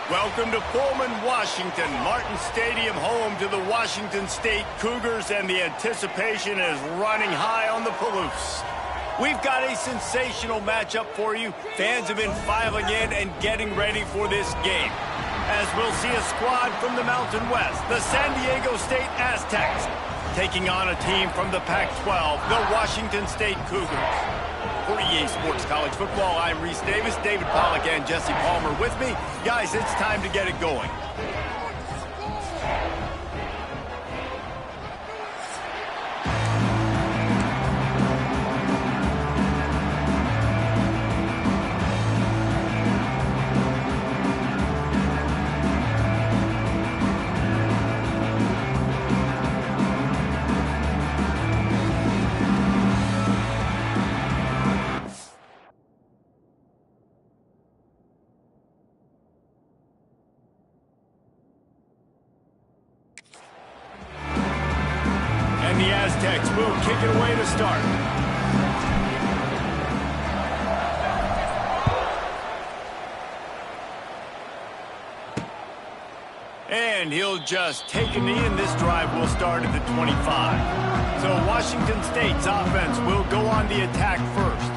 Welcome to Pullman, Washington. Martin Stadium, home to the Washington State Cougars, and the anticipation is running high on the Palouse. We've got a sensational matchup for you. Fans have been filing in and getting ready for this game, as we'll see a squad from the Mountain West, the San Diego State Aztecs, taking on a team from the Pac-12, the Washington State Cougars. For EA Sports College Football, I'm Reese Davis, David Pollack, and Jesse Palmer with me. Guys, it's time to get it going. And the Aztecs will kick it away to start. And he'll just take a knee, and this drive will start at the 25. So Washington State's offense will go on the attack first.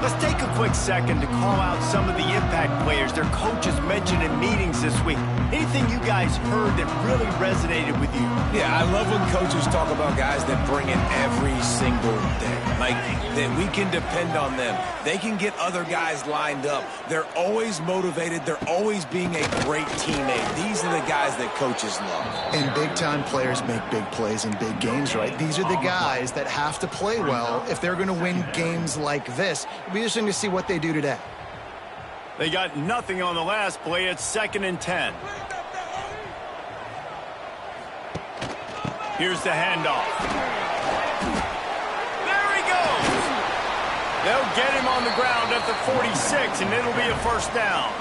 Let's take a quick second to call out some of the impact players their coaches mentioned in meetings this week. Anything you guys heard that really resonated with you? Yeah, I love when coaches talk about guys that bring it every single day. Like, that we can depend on them. They can get other guys lined up. They're always motivated. They're always being a great teammate. These are the guys that coaches love. And big-time players make big plays in big games, right? These are the guys that have to play well if they're going to win games like this. It'll be interesting to see what they do today. They got nothing on the last play. It's 2nd and 10. Here's the handoff. There he goes. They'll get him on the ground at the 46, and it'll be a first down.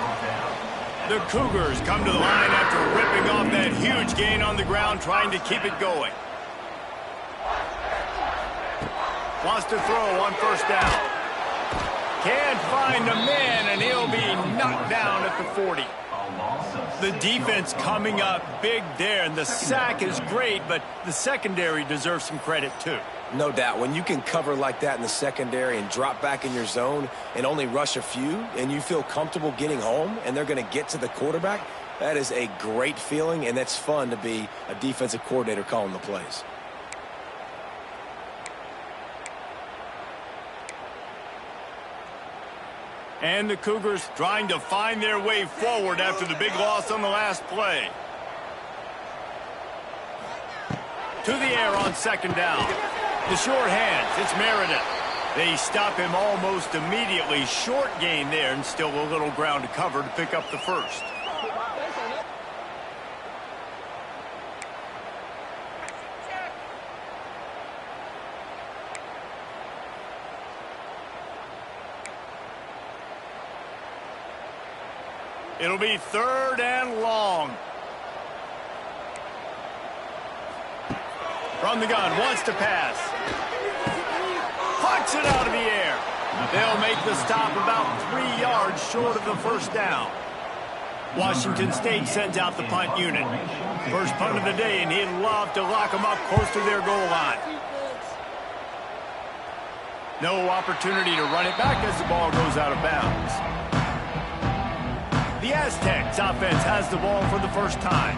The Cougars come to the line after ripping off that huge gain on the ground, trying to keep it going. Wants to throw on first down. Can't find a man, and he'll be knocked down at the 40. The defense coming up big there, and the sack is great, but the secondary deserves some credit too. No doubt. When you can cover like that in the secondary and drop back in your zone and only rush a few, and you feel comfortable getting home, and they're going to get to the quarterback, that is a great feeling, and that's fun to be a defensive coordinator calling the plays. And the Cougars trying to find their way forward after the big loss on the last play. To the air on 2nd down. The short hands, it's Meredith. They stop him almost immediately. Short gain there, and still a little ground to cover to pick up the first. It'll be 3rd and long. From the gun, wants to pass. Pucks it out of the air. They'll make the stop about 3 yards short of the first down. Washington State sends out the punt unit. First punt of the day, and he'd love to lock them up close to their goal line. No opportunity to run it back as the ball goes out of bounds. The Aztecs offense has the ball for the first time.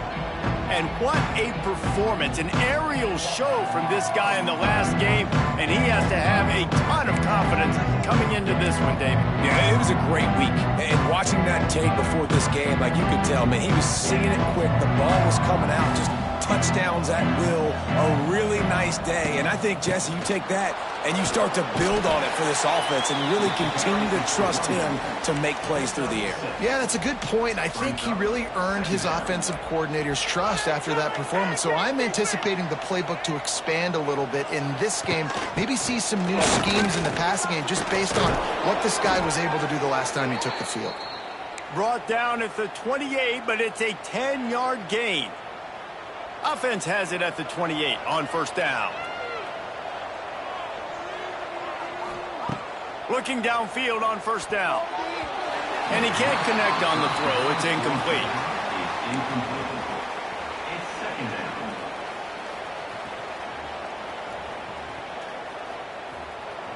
And what a performance, an aerial show from this guy in the last game, and he has to have a ton of confidence coming into this one, David. Yeah, it was a great week. And watching that tape before this game, like you could tell, man, he was singing it quick. The ball was coming out, just touchdowns at will. A really nice day. And I think, Jesse, you take that and you start to build on it for this offense and really continue to trust him to make plays through the air. Yeah, that's a good point. I think he really earned his offensive coordinator's trust after that performance. So I'm anticipating the playbook to expand a little bit in this game. Maybe see some new schemes in the passing game just based on what this guy was able to do the last time he took the field. Brought down at the 28, but it's a 10-yard gain. Offense has it at the 28 on first down. Looking downfield on first down. And he can't connect on the throw. It's incomplete. It's second down.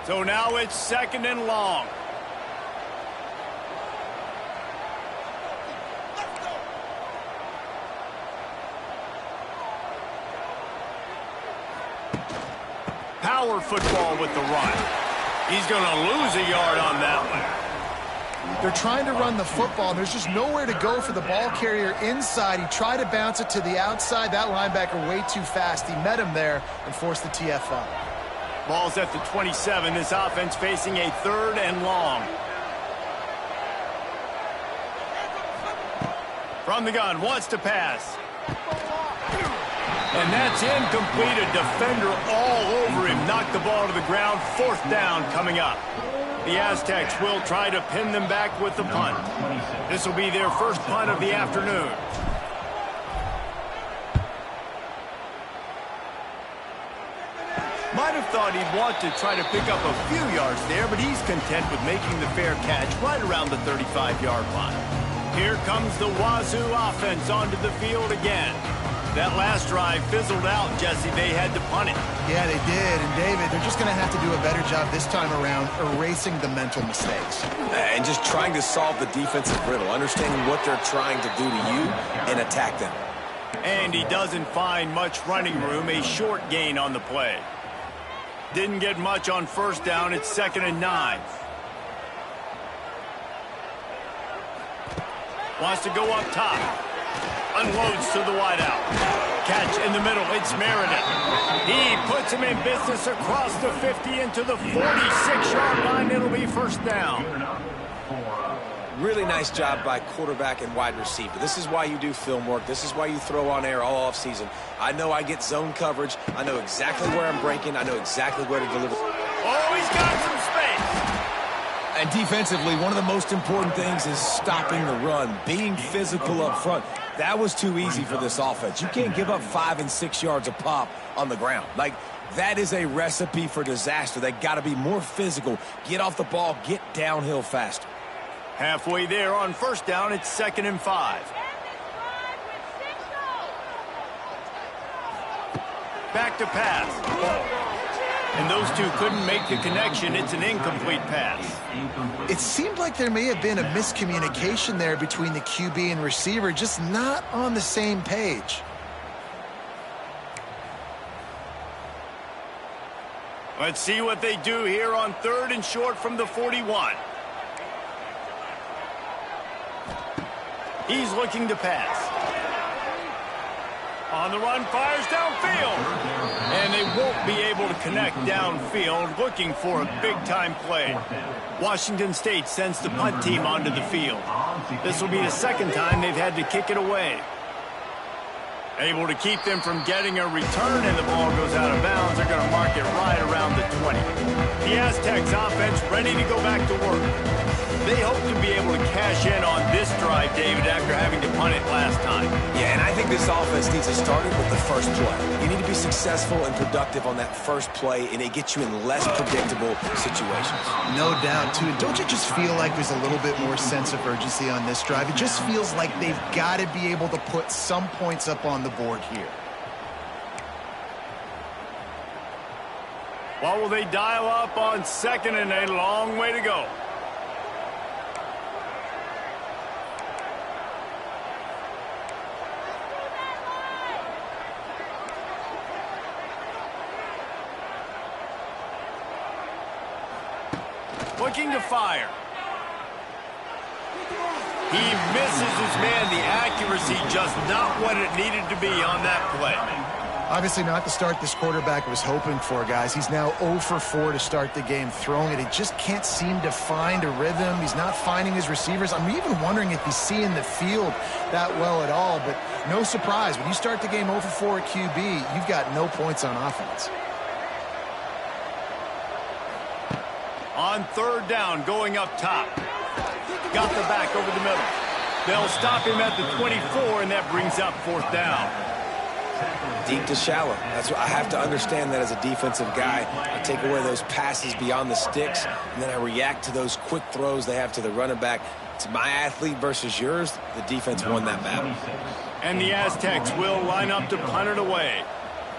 So now it's second and long. Power football with the run. He's going to lose a yard on that one. They're trying to run the football, and there's just nowhere to go for the ball carrier inside. He tried to bounce it to the outside. That linebacker way too fast. He met him there and forced the TFL. Ball's at the 27. This offense facing a third and long. From the gun, wants to pass. And that's incomplete. A defender all over him. Knocked the ball to the ground. Fourth down coming up. The Aztecs will try to pin them back with the punt. This will be their first punt of the afternoon. Might have thought he'd want to try to pick up a few yards there, but he's content with making the fair catch right around the 35-yard line. Here comes the Wazoo offense onto the field again. That last drive fizzled out, Jesse. They had to punt it. Yeah, they did. And, David, they're just going to have to do a better job this time around erasing the mental mistakes. And just trying to solve the defensive riddle, understanding what they're trying to do to you and attack them. And he doesn't find much running room. A short gain on the play. Didn't get much on first down. It's 2nd and 9. Wants to go up top. Unloads to the wideout. Catch in the middle. It's Meredith. He puts him in business across the 50 into the 46-yard line. It'll be first down. Really nice job by quarterback and wide receiver. This is why you do film work. This is why you throw on air all off season. I know I get zone coverage. I know exactly where I'm breaking. I know exactly where to deliver. Oh, he's got some space. And defensively, one of the most important things is stopping the run, being physical up front. That was too easy for this offense. You can't give up 5 and 6 yards a pop on the ground. Like, that is a recipe for disaster. They got to be more physical, get off the ball, get downhill faster. Halfway there on first down, it's 2nd and 5. Back to pass. And those two couldn't make the connection. It's an incomplete pass. It seemed like there may have been a miscommunication there between the QB and receiver, just not on the same page. Let's see what they do here on 3rd and short from the 41. He's looking to pass. On the run, fires downfield. And they won't be able to connect downfield, looking for a big-time play. Washington State sends the punt team onto the field. This will be the second time they've had to kick it away. Able to keep them from getting a return, and the ball goes out of bounds. They're going to mark it right around the 20. The Aztecs offense ready to go back to work. They hope to be able to cash in on this drive, David, after having to punt it last time. Yeah, and I think this offense needs to start it with the first play. You need to be successful and productive on that first play, and it gets you in less predictable situations. No doubt, too. And don't you just feel like there's a little bit more sense of urgency on this drive? It just feels like they've got to be able to put some points up on the board here. What will they dial up on 2nd and a long way to go? Looking to fire. He misses his man. The accuracy just not what it needed to be on that play. Obviously not the start this quarterback was hoping for, guys. He's now 0 for 4 to start the game throwing it. He just can't seem to find a rhythm. He's not finding his receivers. I'm even wondering if he's seeing the field that well at all. But no surprise. When you start the game 0 for 4 at QB, you've got no points on offense. On 3rd down, going up top. Got the back over the middle. They'll stop him at the 24, and that brings up 4th down. Deep to shallow. That's what I have to understand that as a defensive guy. I take away those passes beyond the sticks, and then I react to those quick throws they have to the running back. It's my athlete versus yours. The defense won that battle. And the Aztecs will line up to punt it away.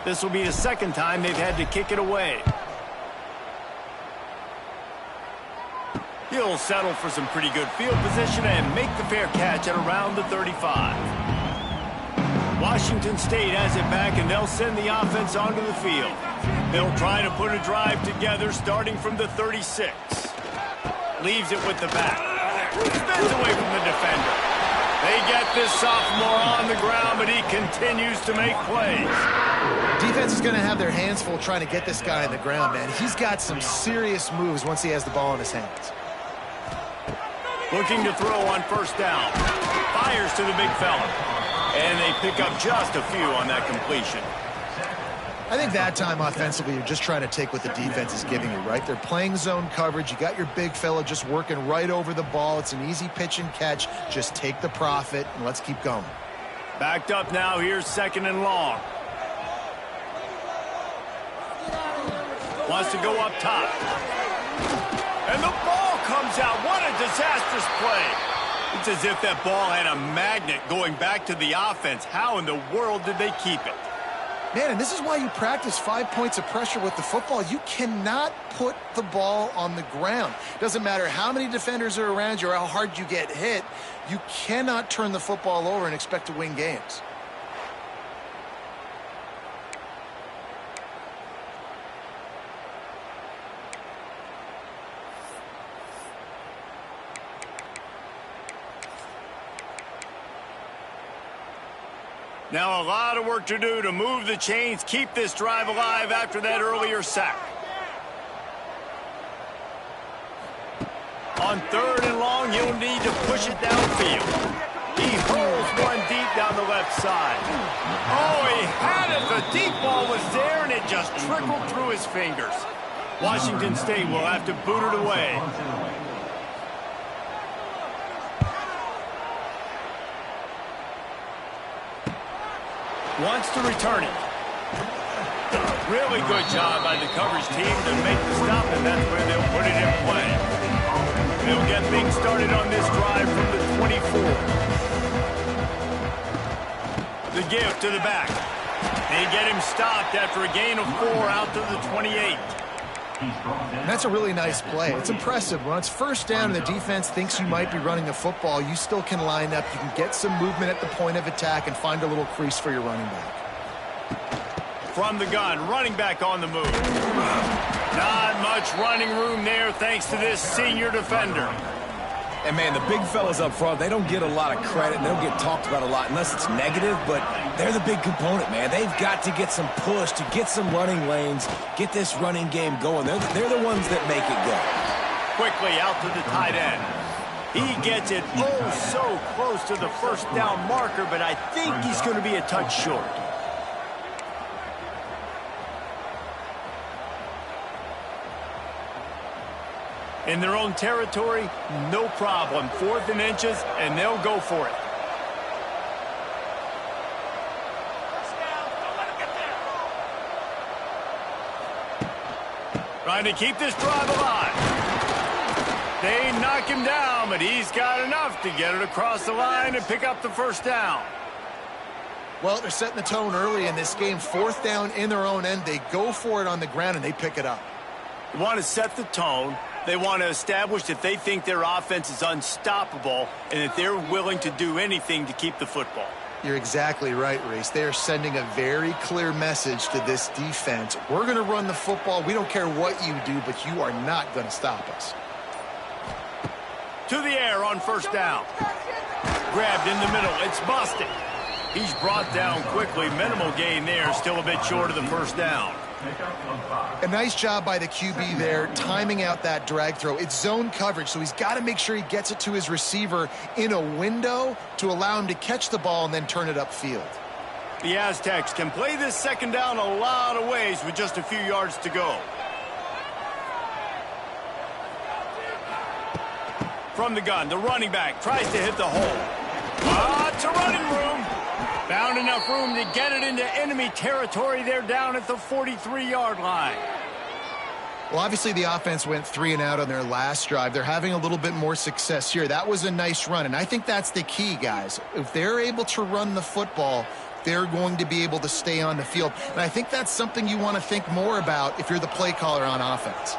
This will be the second time they've had to kick it away. He'll settle for some pretty good field position and make the fair catch at around the 35. Washington State has it back, and they'll send the offense onto the field. They'll try to put a drive together starting from the 36. Leaves it with the back. Spins away from the defender. They get this sophomore on the ground, but he continues to make plays. Defense is going to have their hands full trying to get this guy on the ground, man. He's got some serious moves once he has the ball in his hands. Looking to throw on first down. Fires to the big fella. And they pick up just a few on that completion. I think that time offensively, you're just trying to take what the defense is giving you, right? They're playing zone coverage. You got your big fella just working right over the ball. It's an easy pitch and catch. Just take the profit, and let's keep going. Backed up now. Here's second and long. Wants to go up top. And the ball comes out. What a disastrous play. It's as if that ball had a magnet going back to the offense. How in the world did they keep it? Man, and this is why you practice 5 points of pressure with the football. You cannot put the ball on the ground. Doesn't matter how many defenders are around you or how hard you get hit. You cannot turn the football over and expect to win games. Now a lot of work to do to move the chains, keep this drive alive after that earlier sack. On third and long, he'll need to push it downfield. He holds one deep down the left side. Oh, he had it. The deep ball was there, and it just trickled through his fingers. Washington State will have to boot it away. Wants to return it. Really good job by the coverage team to make the stop, and that's where they'll put it in play. They'll get things started on this drive from the 24. The give to the back. They get him stopped after a gain of 4 out to the 28. That's a really nice play. It's impressive. When it's first down and the defense thinks you might be running the football, you still can line up. You can get some movement at the point of attack and find a little crease for your running back. From the gun, running back on the move. Not much running room there thanks to this senior defender. And, man, the big fellas up front, they don't get a lot of credit. They don't get talked about a lot unless it's negative, but they're the big component, man. They've got to get some push, to get some running lanes, get this running game going. They're the ones that make it go. Quickly out to the tight end. He gets it so close to the first down marker, but I think he's going to be a touch short. In their own territory, no problem. 4th and inches, and they'll go for it. Trying to keep this drive alive. They knock him down, but he's got enough to get it across the line and pick up the first down. Well, they're setting the tone early in this game. 4th down in their own end. They go for it on the ground, and they pick it up. They want to set the tone. They want to establish that they think their offense is unstoppable and that they're willing to do anything to keep the football. You're exactly right, Reese. They are sending a very clear message to this defense. We're going to run the football. We don't care what you do, but you are not going to stop us. To the air on first down. Grabbed in the middle. It's busted. He's brought down quickly. Minimal gain there. Still a bit short of the first down. A nice job by the QB there, timing out that drag throw. It's zone coverage, so he's got to make sure he gets it to his receiver in a window to allow him to catch the ball and then turn it upfield. The Aztecs can play this second down a lot of ways with just a few yards to go. From the gun, the running back tries to hit the hole. It's a running room. Found enough room to get it into enemy territory. They're down at the 43-yard line. Well, obviously the offense went 3 and out on their last drive. They're having a little bit more success here. That was a nice run, and I think that's the key, guys. If they're able to run the football, they're going to be able to stay on the field. And I think that's something you want to think more about if you're the play caller on offense.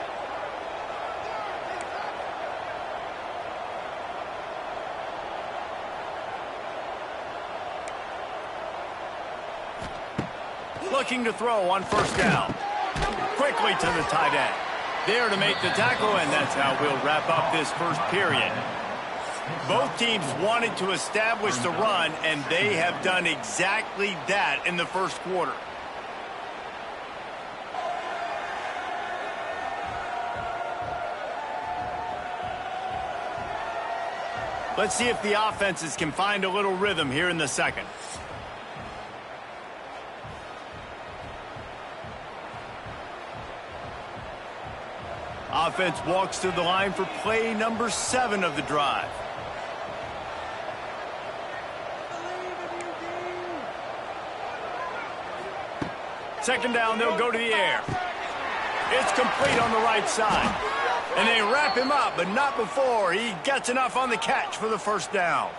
Looking to throw on first down. Quickly to the tight end. There to make the tackle, and that's how we'll wrap up this first period. Both teams wanted to establish the run, and they have done exactly that in the first quarter. Let's see if the offenses can find a little rhythm here in the second. Offense walks to the line for play number 7 of the drive. Second down, they'll go to the air. It's complete on the right side. And they wrap him up, but not before he gets enough on the catch for the first down.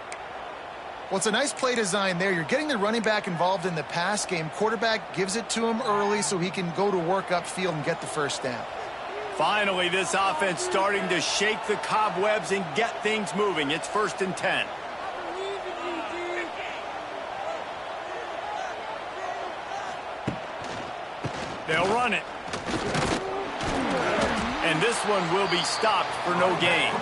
Well, it's a nice play design there. You're getting the running back involved in the pass game. Quarterback gives it to him early so he can go to work upfield and get the first down. Finally, this offense starting to shake the cobwebs and get things moving. It's 1st and 10. They'll run it. And this one will be stopped for no gain.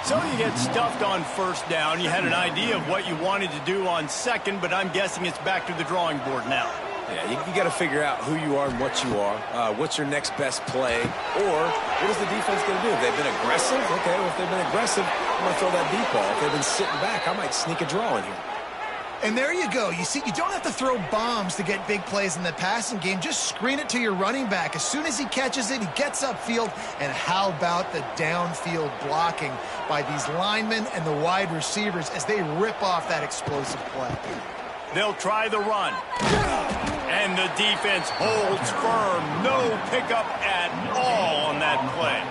So you get stuffed on first down. You had an idea of what you wanted to do on second, but I'm guessing it's back to the drawing board now. Yeah, you got to figure out who you are and what you are. What's your next best play? Or what is the defense going to do? If they've been aggressive, okay, well, if they've been aggressive, I'm going to throw that deep ball. If they've been sitting back, I might sneak a draw in here. And there you go. You see, you don't have to throw bombs to get big plays in the passing game. Just screen it to your running back. As soon as he catches it, he gets upfield. And how about the downfield blocking by these linemen and the wide receivers as they rip off that explosive play? They'll try the run. And the defense holds firm. No pickup at all on that play.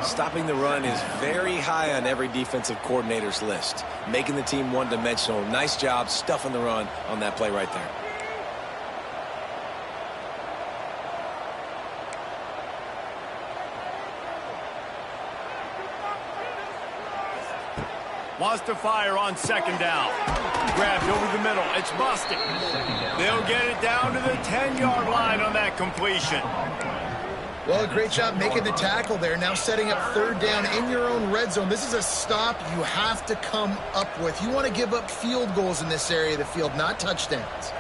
Stopping the run is very high on every defensive coordinator's list. Making the team one-dimensional. Nice job stuffing the run on that play right there. Wants to fire on second down. Grabbed over the middle. It's busted. They'll get it down to the 10-yard line on that completion. Well, great job making the tackle there. Now setting up third down in your own red zone. This is a stop you have to come up with. You want to give up field goals in this area of the field, not touchdowns.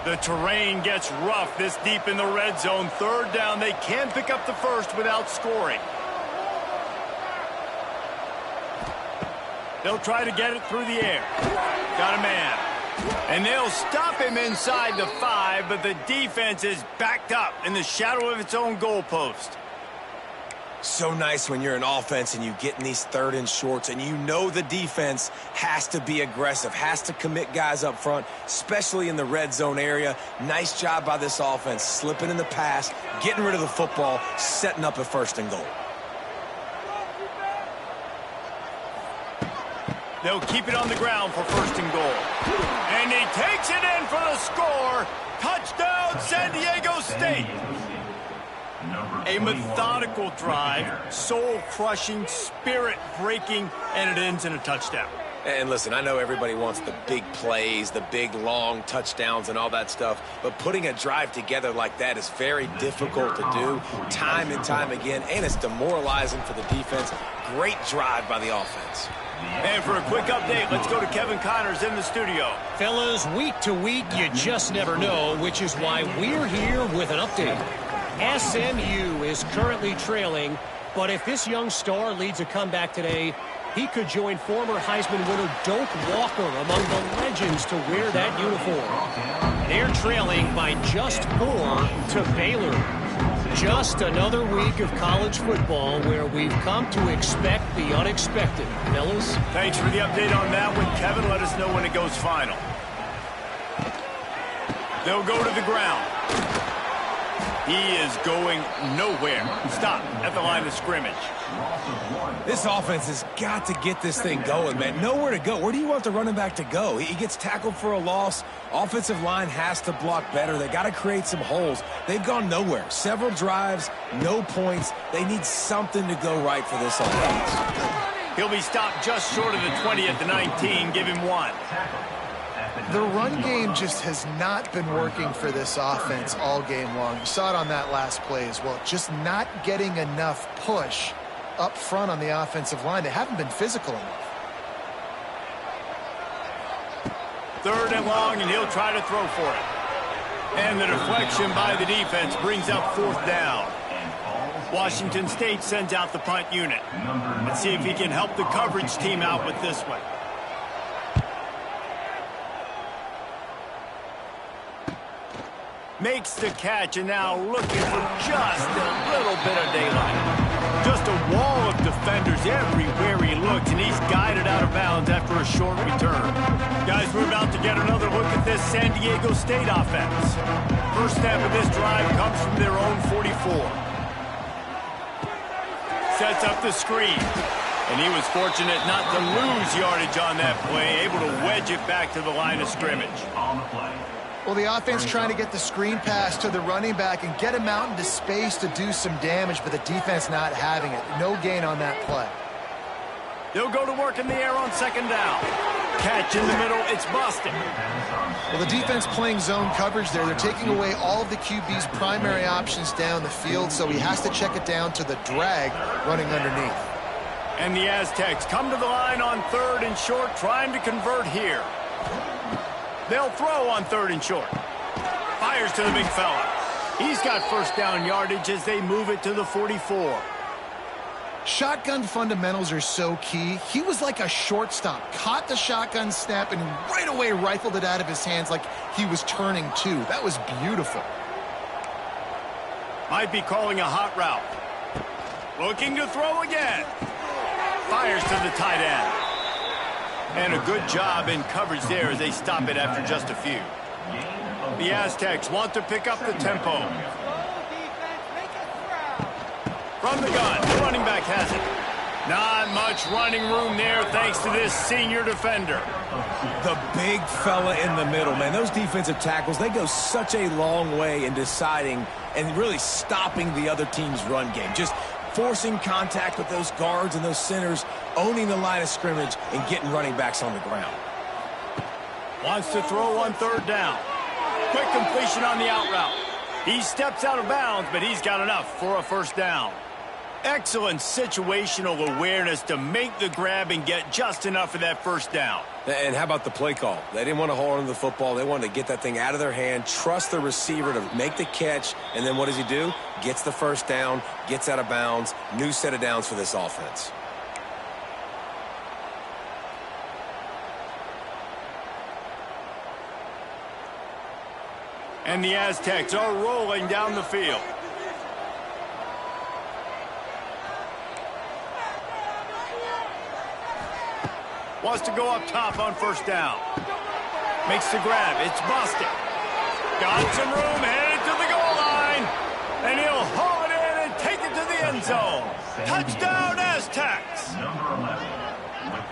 The terrain gets rough this deep in the red zone. Third down, they can pick up the first without scoring. They'll try to get it through the air. Got a man. And they'll stop him inside the 5, but the defense is backed up in the shadow of its own goalpost. So nice when you're an offense and you get in these 3rd and shorts and you know the defense has to be aggressive, has to commit guys up front, especially in the red zone area. Nice job by this offense, slipping in the pass, getting rid of the football, setting up a 1st and goal. They'll keep it on the ground for 1st and goal. And he takes it in for the score. Touchdown, San Diego State. A methodical drive, soul-crushing, spirit-breaking, and it ends in a touchdown. And listen, I know everybody wants the big plays, the big, long touchdowns and all that stuff, but putting a drive together like that is very difficult to do time and time again, and it's demoralizing for the defense. Great drive by the offense. And for a quick update, let's go to Kevin Connors in the studio. Fellas, week to week, you just never know, which is why we're here with an update. SMU is currently trailing, but if this young star leads a comeback today, he could join former Heisman winner Doak Walker among the legends to wear that uniform. They're trailing by just 4 to Baylor. Just another week of college football where we've come to expect the unexpected. Fellas? Thanks for the update on that one, Kevin. Let us know when it goes final. They'll go to the ground. He is going nowhere. Stop at the line of scrimmage. This offense has got to get this thing going, man. Nowhere to go. Where do you want the running back to go? He gets tackled for a loss. Offensive line has to block better. They got to create some holes. They've gone nowhere. Several drives, no points. They need something to go right for this offense. He'll be stopped just short of the 20 at the 19. Give him 1. The run game just has not been working for this offense all game long. You saw it on that last play as well. Just not getting enough push up front on the offensive line. They haven't been physical enough. 3rd and long, and he'll try to throw for it. And the deflection by the defense brings up 4th down. Washington State sends out the punt unit. Let's see if he can help the coverage team out with this one. Makes the catch, and now looking for just a little bit of daylight. Just a wall of defenders everywhere he looks, and he's guided out of bounds after a short return. Guys, we're about to get another look at this San Diego State offense. First snap of this drive comes from their own 44. Sets up the screen. And he was fortunate not to lose yardage on that play, able to wedge it back to the line of scrimmage. Well, the offense trying to get the screen pass to the running back and get him out into space to do some damage, but the defense not having it. No gain on that play. They'll go to work in the air on 2nd down. Catch in the middle, it's busted. Well, the defense playing zone coverage there. They're taking away all of the QB's primary options down the field, so he has to check it down to the drag running underneath. And the Aztecs come to the line on 3rd and short, trying to convert here. They'll throw on 3rd and short. Fires to the big fella. He's got 1st down yardage as they move it to the 44. Shotgun fundamentals are so key. He was like a shortstop. Caught the shotgun snap and right away rifled it out of his hands like he was turning 2. That was beautiful. Might be calling a hot route. Looking to throw again. Fires to the tight end. And a good job in coverage there as they stop it after just a few. The Aztecs want to pick up the tempo. From the gun, the running back has it. Not much running room there thanks to this senior defender. The big fella in the middle, man. Those defensive tackles, they go such a long way in deciding and really stopping the other team's run game. Just forcing contact with those guards and those centers, owning the line of scrimmage, and getting running backs on the ground. Wants to throw on 3rd down. Quick completion on the out route. He steps out of bounds, but he's got enough for a 1st down. Excellent situational awareness to make the grab and get just enough of that 1st down. And how about the play call? They didn't want to hold on to the football. They wanted to get that thing out of their hand, trust the receiver to make the catch, and then what does he do? Gets the 1st down, gets out of bounds, new set of downs for this offense. And the Aztecs are rolling down the field. Wants to go up top on 1st down. Makes the grab. It's busted. Got some room, headed to the goal line. And he'll haul it in and take it to the end zone. Touchdown, Aztecs.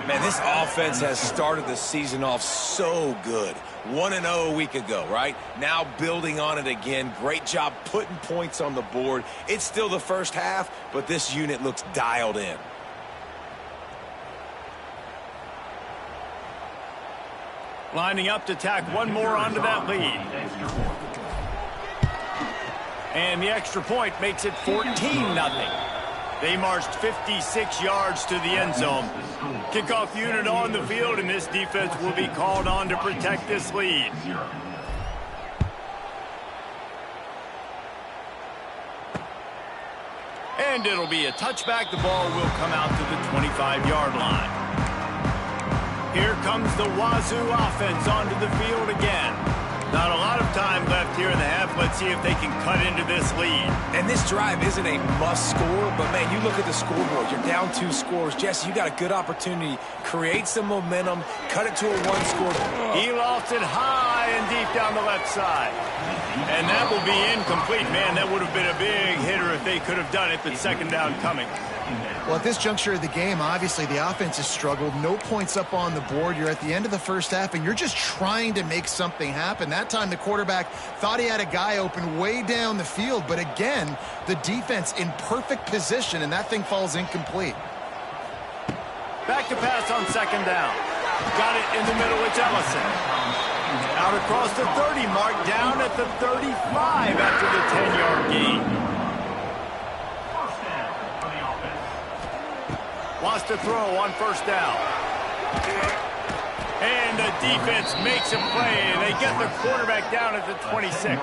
Man, this offense has started the season off so good. 1-0 a week ago, right? Now building on it again. Great job putting points on the board. It's still the first half, but this unit looks dialed in. Lining up to tack one more onto that lead. And the extra point makes it 14-0. They marched 56 yards to the end zone. Kickoff unit on the field, and this defense will be called on to protect this lead. And it'll be a touchback. The ball will come out to the 25-yard line. Here comes the Wazoo offense onto the field again. Not a lot of time left here in the half. Let's see if they can cut into this lead. And this drive isn't a must score, but, man, you look at the scoreboard. You're down 2 scores. Jesse, you got a good opportunity. Create some momentum. Cut it to a 1-score. He lofts it high and deep down the left side. And that will be incomplete. Man, that would have been a big hitter if they could have done it, but second down coming. Well, at this juncture of the game, obviously the offense has struggled. No points up on the board. You're at the end of the first half, and you're just trying to make something happen. That time the quarterback thought he had a guy open way down the field, but again, the defense in perfect position, and that thing falls incomplete. Back to pass on second down. Got it in the middle. It's Ellison. Out across the 30 mark, down at the 35 after the 10-yard gain. Wants to throw on first down. And the defense makes a play, and they get the quarterback down at the 26.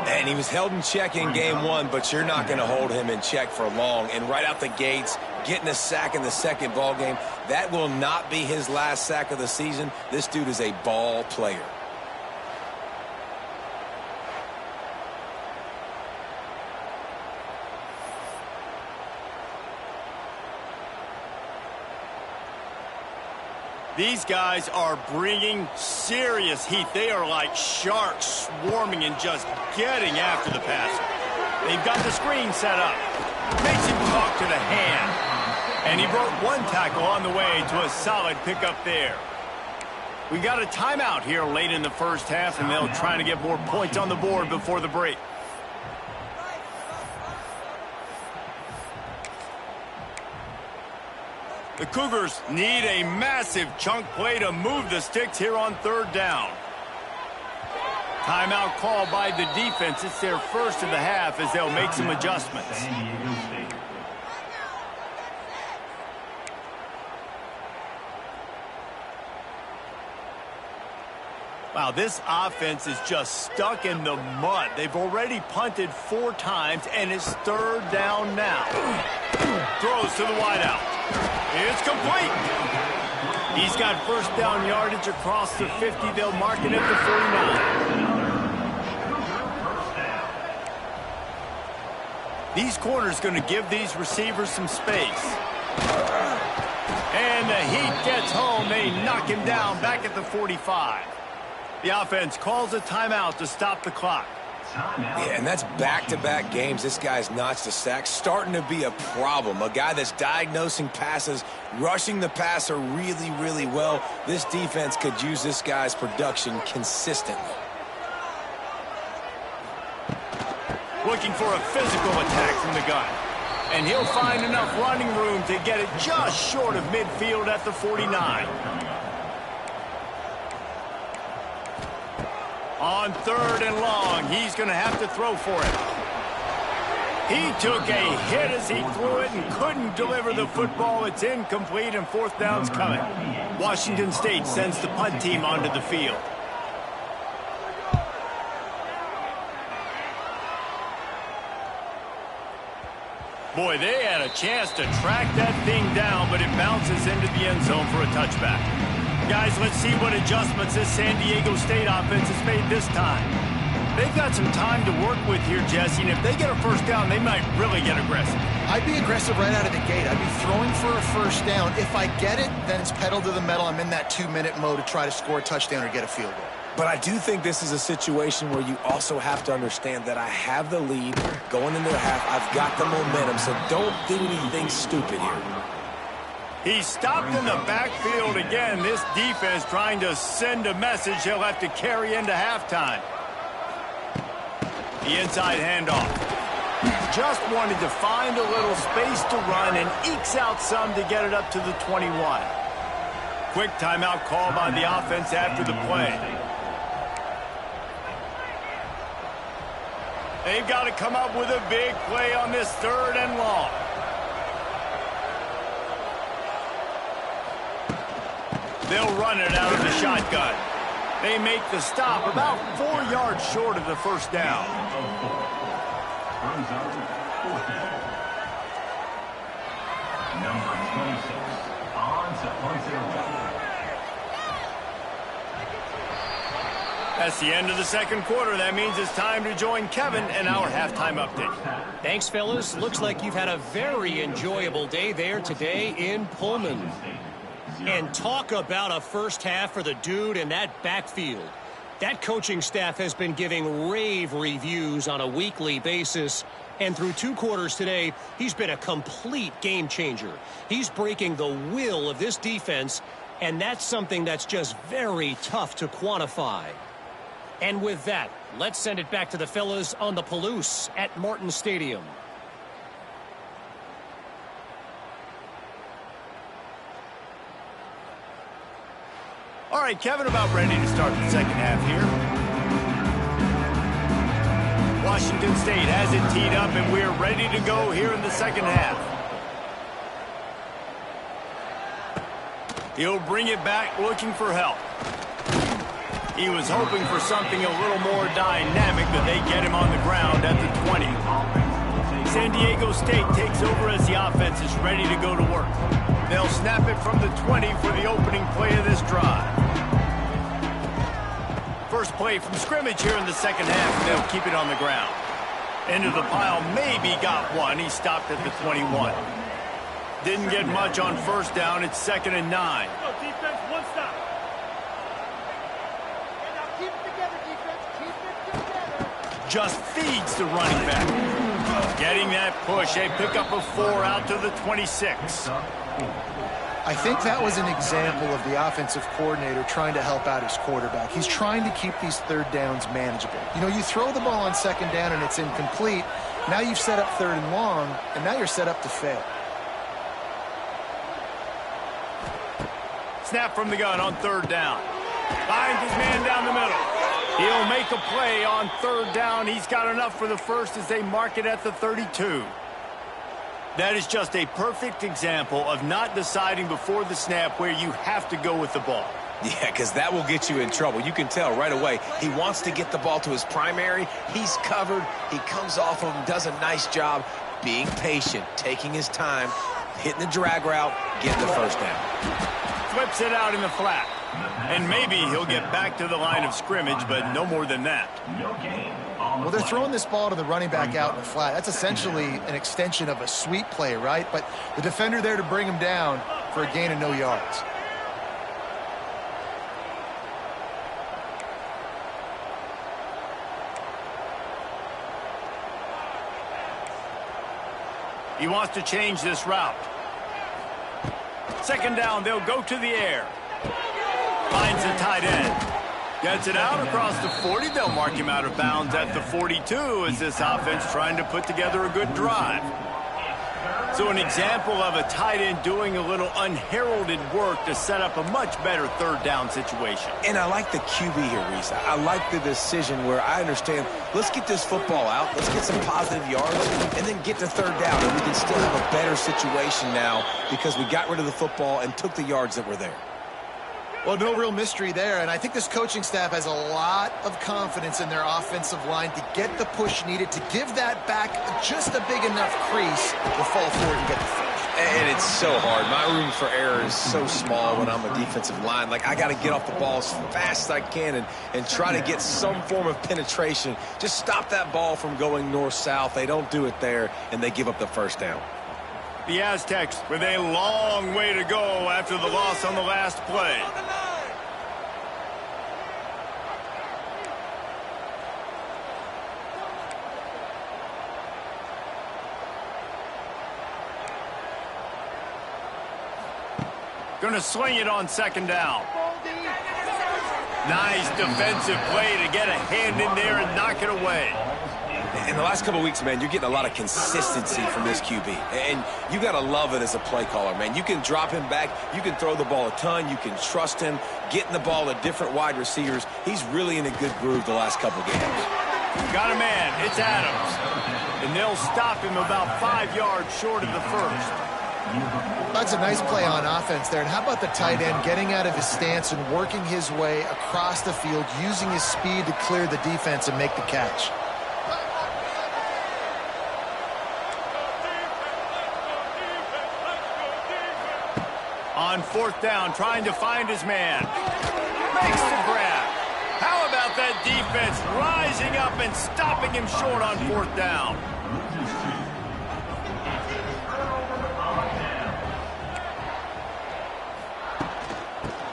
And he was held in check in game 1, but you're not going to hold him in check for long. And right out the gates, getting a sack in the second ball game, that will not be his last sack of the season. This dude is a ball player. These guys are bringing serious heat. They are like sharks swarming and just getting after the passer. They've got the screen set up. Makes him talk to the hand. And he broke one tackle on the way to a solid pickup there. We got a timeout here late in the first half, and they'll try to get more points on the board before the break. The Cougars need a massive chunk play to move the sticks here on third down. Timeout called by the defense. It's their first of the half as they'll make some adjustments. Wow, this offense is just stuck in the mud. They've already punted 4 times, and it's third down now. Throws to the wideout. It's complete. He's got first down yardage across the 50. They'll mark it at the 49. These corners going to give these receivers some space. And the heat gets home. They knock him down back at the 45. The offense calls a timeout to stop the clock. Yeah, and that's back-to-back games. This guy's notched a sack, starting to be a problem. A guy that's diagnosing passes, rushing the passer really, really well. This defense could use this guy's production consistently. Looking for a physical attack from the gun. And he'll find enough running room to get it just short of midfield at the 49. On third and long, he's going to have to throw for it. He took a hit as he threw it and couldn't deliver the football. It's incomplete, and fourth down's coming. Washington State sends the punt team onto the field. Boy, they had a chance to track that thing down, but it bounces into the end zone for a touchback. Guys, let's see what adjustments this San Diego State offense has made this time. They've got some time to work with here, Jesse, and if they get a first down, they might really get aggressive. I'd be aggressive right out of the gate. I'd be throwing for a first down. If I get it, then it's pedal to the metal. I'm in that 2-minute mode to try to score a touchdown or get a field goal. But I do think this is a situation where you also have to understand that I have the lead going into the half. I've got the momentum, so don't do anything stupid here. He's stopped in the backfield again. This defense trying to send a message he'll have to carry into halftime. The inside handoff. Just wanted to find a little space to run and ekes out some to get it up to the 21. Quick timeout call by the offense after the play. They've got to come up with a big play on this third and long. They'll run it out of the shotgun. They make the stop about 4 yards short of the first down. Number 26, on to punt. That's the end of the second quarter. That means it's time to join Kevin in our halftime update. Thanks, fellas. Looks like you've had a very enjoyable day there today in Pullman. And talk about a first half for the dude in that backfield. That coaching staff has been giving rave reviews on a weekly basis. And through 2 quarters today, he's been a complete game changer. He's breaking the will of this defense, and that's something that's just very tough to quantify. And with that, let's send it back to the fellas on the Palouse at Martin Stadium. All right, Kevin, about ready to start the second half here. Washington State has it teed up, and we're ready to go here in the second half. He'll bring it back looking for help. He was hoping for something a little more dynamic, but they get him on the ground at the 20. San Diego State takes over as the offense is ready to go to work. They'll snap it from the 20 for the opening play of this drive. First play from scrimmage here in the second half, and they'll keep it on the ground. Into the pile, maybe got one. He stopped at the 21. Didn't get much on first down. It's 2nd and 9. Defense, one stop. Just feeds the running back. Getting that push, a pickup of 4 out to the 26. I think that was an example of the offensive coordinator trying to help out his quarterback. He's trying to keep these third downs manageable. You know, you throw the ball on 2nd down and it's incomplete. Now you've set up 3rd and long, and now you're set up to fail. Snap from the gun on 3rd down. Finds his man down the middle. He'll make a play on 3rd down. He's got enough for the first as they mark it at the 32. That is just a perfect example of not deciding before the snap where you have to go with the ball. Yeah, because that will get you in trouble. You can tell right away he wants to get the ball to his primary. He's covered. He comes off of him, does a nice job being patient, taking his time, hitting the drag route, getting the first down. Flips it out in the flat. And maybe he'll get back to the line of scrimmage, but no more than that. Well, they're throwing this ball to the running back out in the flat. That's essentially an extension of a sweep play, right? But the defender there to bring him down for a gain of no yards. He wants to change this route. 2nd down, they'll go to the air. Finds the tight end. Gets it out across the 40. They'll mark him out of bounds at the 42 as this offense trying to put together a good drive. So an example of a tight end doing a little unheralded work to set up a much better 3rd down situation. And I like the QB here, Reese. I like the decision where I understand, let's get this football out, let's get some positive yards, and then get to 3rd down, and we can still have a better situation now because we got rid of the football and took the yards that were there. Well, no real mystery there, and I think this coaching staff has a lot of confidence in their offensive line to get the push needed to give that back just a big enough crease to fall forward and get the first. And it's so hard. My room for error is so small when I'm a defensive line. Like, I got to get off the ball as fast as I can and try to get some form of penetration. Just stop that ball from going north-south. They don't do it there, and they give up the first down. The Aztecs with a long way to go after the loss on the last play. Going to swing it on 2nd down. Nice defensive play to get a hand in there and knock it away. In the last couple of weeks, man, you're getting a lot of consistency from this QB. And you got to love it as a play caller, man. You can drop him back. You can throw the ball a ton. You can trust him, getting the ball to different wide receivers. He's really in a good groove the last couple of games. Got a man. It's Adams. And they'll stop him about 5 yards short of the first. That's a nice play on offense there. And how about the tight end getting out of his stance and working his way across the field, using his speed to clear the defense and make the catch. On 4th down, trying to find his man. Makes the grab. How about that defense rising up and stopping him short on 4th down?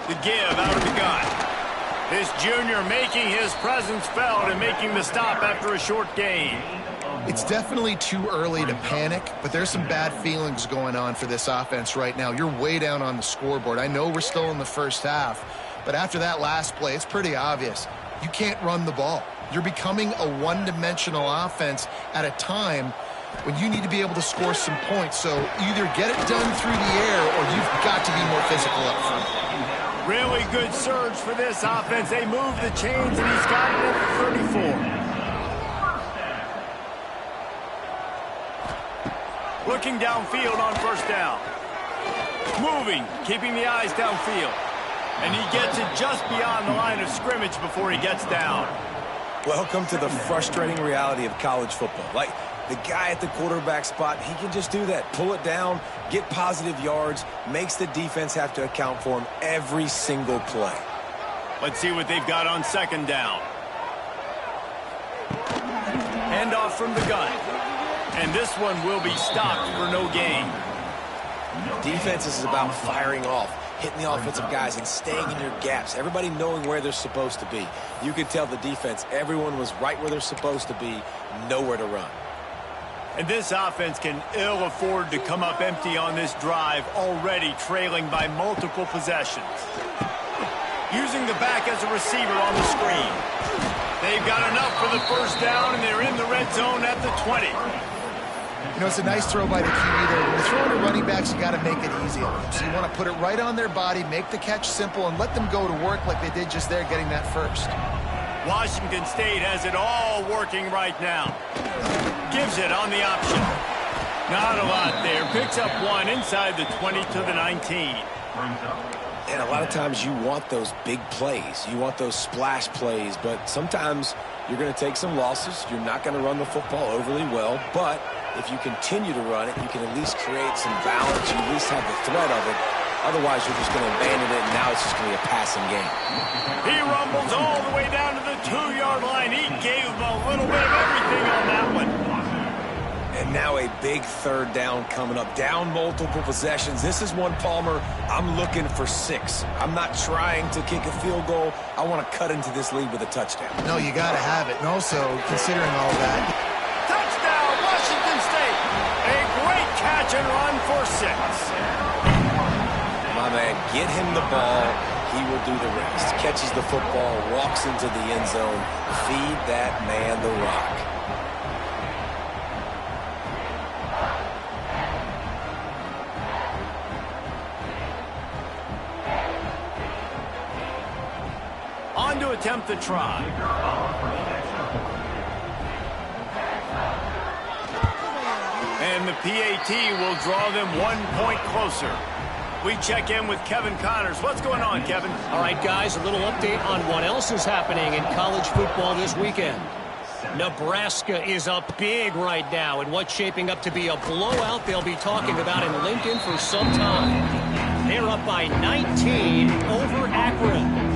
The give out of the gun. This junior making his presence felt and making the stop after a short gain. It's definitely too early to panic, but there's some bad feelings going on for this offense right now. You're way down on the scoreboard. I know we're still in the first half, but after that last play, it's pretty obvious. You can't run the ball. You're becoming a one-dimensional offense at a time when you need to be able to score some points. So either get it done through the air or you've got to be more physical up front. Really good surge for this offense. They move the chains, and he's got it at the 34. Looking downfield on 1st down. Moving, keeping the eyes downfield. And he gets it just beyond the line of scrimmage before he gets down. Welcome to the frustrating reality of college football. Like, the guy at the quarterback spot, he can just do that. Pull it down, get positive yards, makes the defense have to account for him every single play. Let's see what they've got on 2nd down. Handoff from the gun. And this one will be stopped for no gain. Defense is about firing off, hitting the offensive guys and staying in your gaps. Everybody knowing where they're supposed to be. You could tell the defense, everyone was right where they're supposed to be, nowhere to run. And this offense can ill afford to come up empty on this drive, already trailing by multiple possessions. Using the back as a receiver on the screen. They've got enough for the 1st down, and they're in the red zone at the 20. You know, it's a nice throw by the QB there. When you're throwing to running backs, you got to make it easy on them. So you want to put it right on their body, make the catch simple, and let them go to work like they did just there, getting that first. Washington State has it all working right now. Gives it on the option. Not a lot there. Picks up one inside the 20 to the 19. And a lot of times you want those big plays. You want those splash plays, but sometimes you're going to take some losses. You're not going to run the football overly well, but if you continue to run it, you can at least create some balance. You at least have the threat of it. Otherwise, you're just going to abandon it, and now it's just going to be a passing game. He rumbles all the way down to the 2-yard line. He gave him a little bit of everything on that one. And now a big 3rd down coming up. Down multiple possessions. This is one, Palmer, I'm looking for 6. I'm not trying to kick a field goal. I want to cut into this lead with a touchdown. No, you got to have it. And also, considering all that, Touchdown, Washington State. A great catch and run for 6. My man, get him the ball. He will do the rest. Catches the football, walks into the end zone. Feed that man the rock. On to attempt the try. And the PAT will draw them 1 point closer. We check in with Kevin Connors. What's going on, Kevin? All right, guys, a little update on what else is happening in college football this weekend. Nebraska is up big right now in what's shaping up to be a blowout they'll be talking about in Lincoln for some time. They're up by 19 over Akron.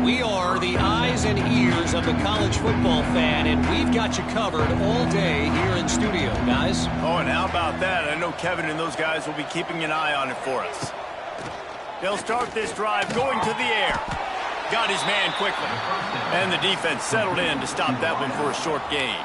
We are the eyes and ears of the college football fan, and we've got you covered all day here in studio, guys. Oh, and how about that? I know Kevin and those guys will be keeping an eye on it for us. They'll start this drive going to the air. Got his man quickly. And the defense settled in to stop that one for a short gain.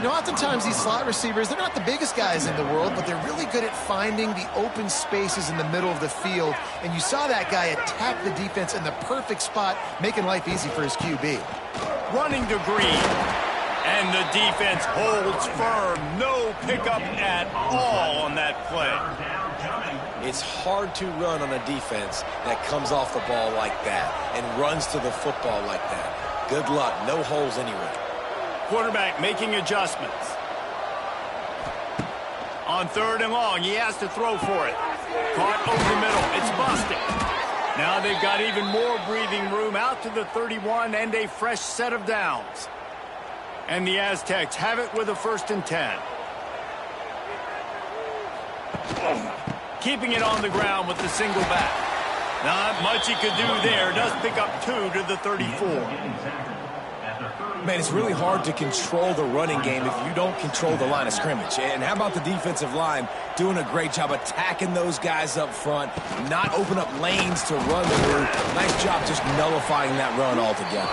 you know, oftentimes these slot receivers, they're not the biggest guys in the world, but they're really good at finding the open spaces in the middle of the field. And you saw that guy attack the defense in the perfect spot, making life easy for his QB. Running to Green. And the defense holds firm. No pickup at all on that play. It's hard to run on a defense that comes off the ball like that and runs to the football like that. Good luck. No holes anywhere. Quarterback making adjustments. On 3rd and long, he has to throw for it. Caught over the middle. It's busted. Now they've got even more breathing room out to the 31 and a fresh set of downs. And the Aztecs have it with a 1st and 10. Keeping it on the ground with the single back. Not much he could do there. Does pick up 2 to the 34. Man, it's really hard to control the running game if you don't control the line of scrimmage. And how about the defensive line doing a great job attacking those guys up front, not open up lanes to run through. Nice job just nullifying that run altogether.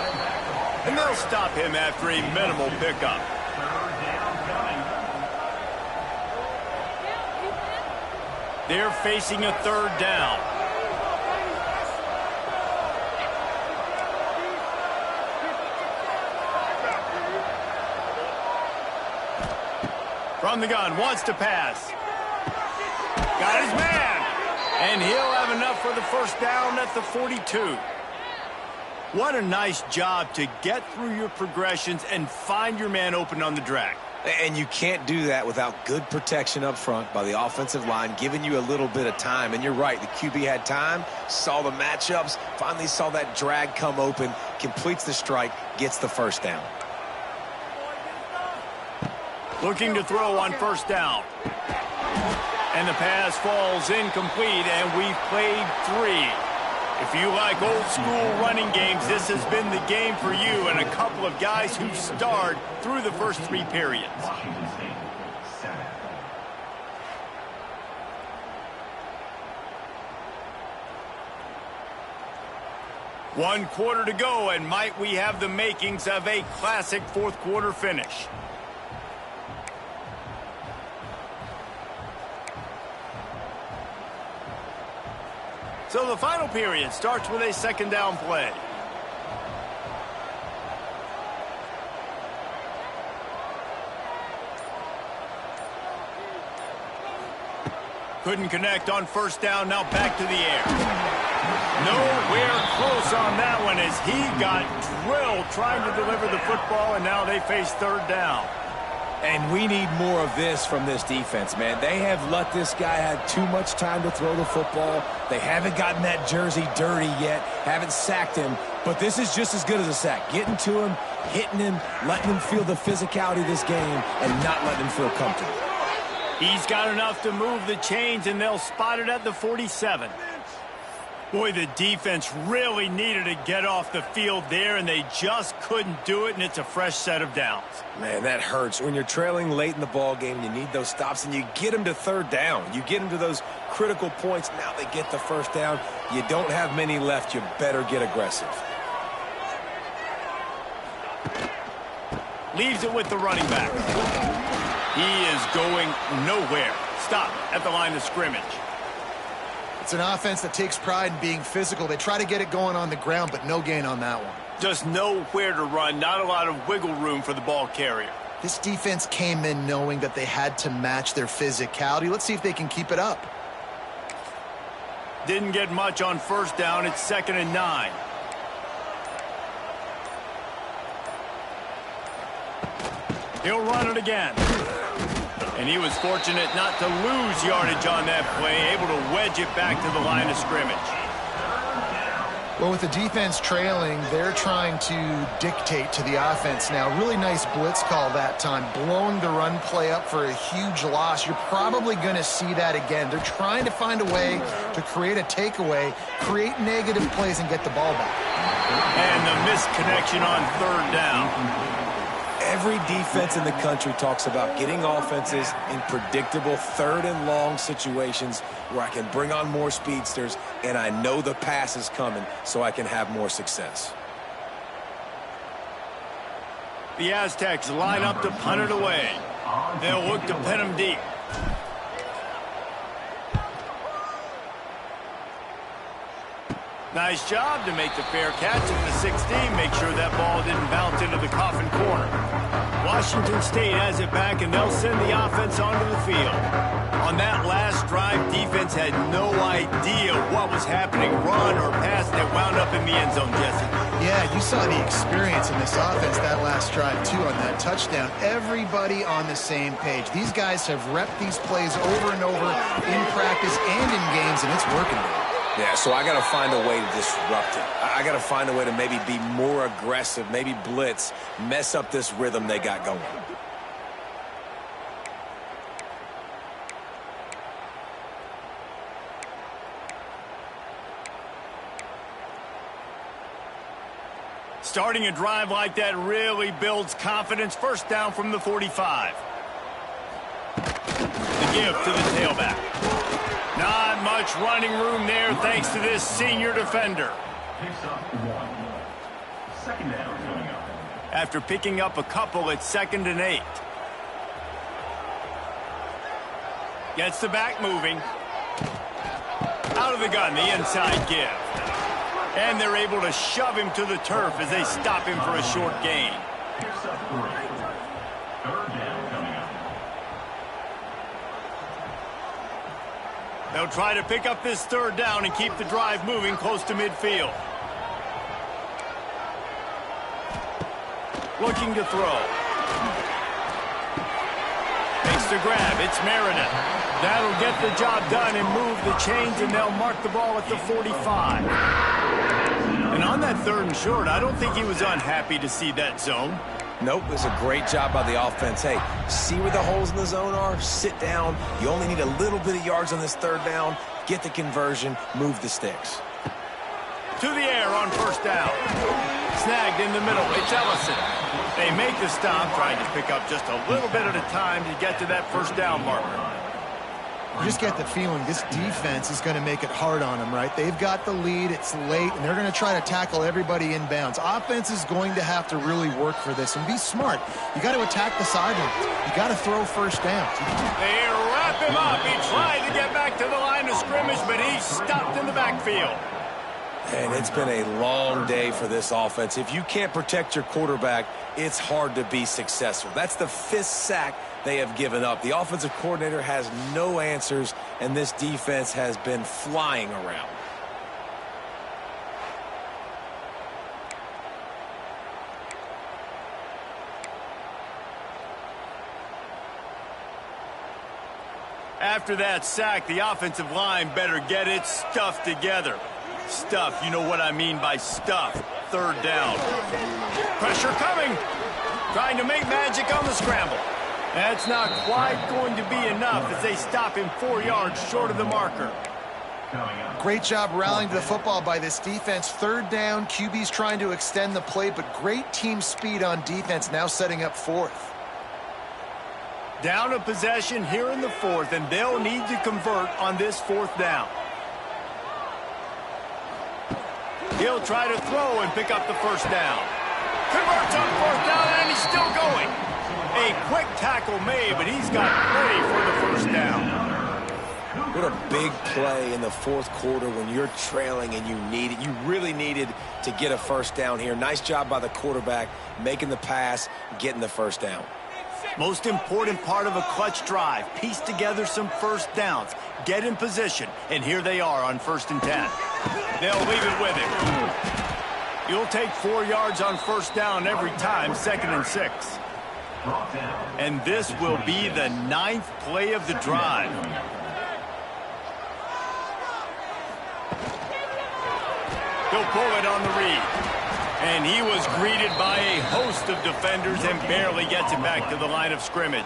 And they'll stop him after a minimal pickup. They're facing a 3rd down. From the gun, wants to pass. Got his man. And he'll have enough for the 1st down at the 42. What a nice job to get through your progressions and find your man open on the drag. And you can't do that without good protection up front by the offensive line, giving you a little bit of time. And you're right, the QB had time, saw the matchups, finally saw that drag come open, completes the strike, gets the 1st down. Looking to throw on 1st down. And the pass falls incomplete, and we've played 3. If you like old school running games, this has been the game for you and a couple of guys who starred through the first 3 periods. One quarter to go, and might we have the makings of a classic 4th quarter finish. So the final period starts with a 2nd down play. Couldn't connect on 1st down, now back to the air. Nowhere close on that one as he got drilled trying to deliver the football, and now they face 3rd down. And we need more of this from this defense, man. They have let this guy have too much time to throw the football. They haven't gotten that jersey dirty yet, haven't sacked him. But this is just as good as a sack. Getting to him, hitting him, letting him feel the physicality of this game, and not letting him feel comfortable. He's got enough to move the chains, and they'll spot it at the 47. Boy, the defense really needed to get off the field there, and they just couldn't do it, and it's a fresh set of downs. Man, that hurts. When you're trailing late in the ball game, you need those stops, and you get them to 3rd down. You get them to those critical points. Now they get the 1st down. You don't have many left. You better get aggressive. Leaves it with the running back. He is going nowhere. Stop at the line of scrimmage. It's an offense that takes pride in being physical. They try to get it going on the ground, but no gain on that one. Just nowhere to run. Not a lot of wiggle room for the ball carrier. This defense came in knowing that they had to match their physicality. Let's see if they can keep it up. Didn't get much on 1st down. It's 2nd and 9. He'll run it again. And he was fortunate not to lose yardage on that play, able to wedge it back to the line of scrimmage. Well, with the defense trailing, they're trying to dictate to the offense now. Really nice blitz call that time, blowing the run play up for a huge loss. You're probably going to see that again. They're trying to find a way to create a takeaway, create negative plays, and get the ball back. And the misconnection on 3rd down. Every defense in the country talks about getting offenses in predictable 3rd and long situations where I can bring on more speedsters and I know the pass is coming so I can have more success. The Aztecs line up to punt it away. They'll look to pin him deep. Nice job to make the fair catch at the 16. Make sure that ball didn't bounce into the coffin corner. Washington State has it back, and they'll send the offense onto the field. On that last drive, defense had no idea what was happening, run or pass, that wound up in the end zone, Jesse. Yeah, you saw the experience in this offense that last drive, too, on that touchdown. Everybody on the same page. These guys have repped these plays over and over in practice and in games, and it's working. Yeah, so I got to find a way to disrupt it. I got to find a way to maybe be more aggressive, maybe blitz, mess up this rhythm they got going. Starting a drive like that really builds confidence. First down from the 45. The give to the tailback. Not much running room there thanks to this senior defender. Picks up 1. Second down coming up. After picking up a couple, it's 2nd and 8. Gets the back moving. Out of the gun, the inside give. And they're able to shove him to the turf as they stop him for a short gain. Picks up 3. Third down coming up. They'll try to pick up this third down and keep the drive moving close to midfield. Looking to throw. Makes the grab. It's Meredith. That'll get the job done and move the chains, and they'll mark the ball at the 45. And on that 3rd and short, I don't think he was unhappy to see that zone. Nope, it was a great job by the offense. Hey, see where the holes in the zone are? Sit down. You only need a little bit of yards on this 3rd down. Get the conversion. Move the sticks. To the air on 1st down. Snagged in the middle. It's Ellison. They make the stop, trying to pick up just a little bit at a time to get to that 1st down marker. You just get the feeling this defense is going to make it hard on them, right? They've got the lead, it's late, and they're going to try to tackle everybody inbounds. Offense is going to have to really work for this and be smart. You got to attack the sidelines. You got to throw 1st downs. They wrap him up. He tried to get back to the line of scrimmage, but he's stopped in the backfield. And it's been a long day for this offense. If you can't protect your quarterback, it's hard to be successful. That's the 5th sack they have given up. The offensive coordinator has no answers, and this defense has been flying around. After that sack, the offensive line better get its stuff together. Stuff, you know what I mean by stuff. 3rd down. Pressure coming. Trying to make magic on the scramble. That's not quite going to be enough as they stop him 4 yards short of the marker. Great job rallying to the football by this defense. 3rd down, QB's trying to extend the play, but great team speed on defense, now setting up 4th. Down a possession here in the 4th, and they'll need to convert on this 4th down. He'll try to throw and pick up the 1st down. Converts on 4th down, and he's still going. A quick tackle made, but he's got plenty for the 1st down. What a big play in the 4th quarter when you're trailing and you need it. You really needed to get a 1st down here. Nice job by the quarterback, making the pass, getting the 1st down. Most important part of a clutch drive, piece together some 1st downs, get in position, and here they are on 1st and 10. They'll leave it with him. You'll take 4 yards on 1st down every time, 2nd and 6. And this will be the 9th play of the drive. He'll pull it on the read. And he was greeted by a host of defenders and barely gets it back to the line of scrimmage.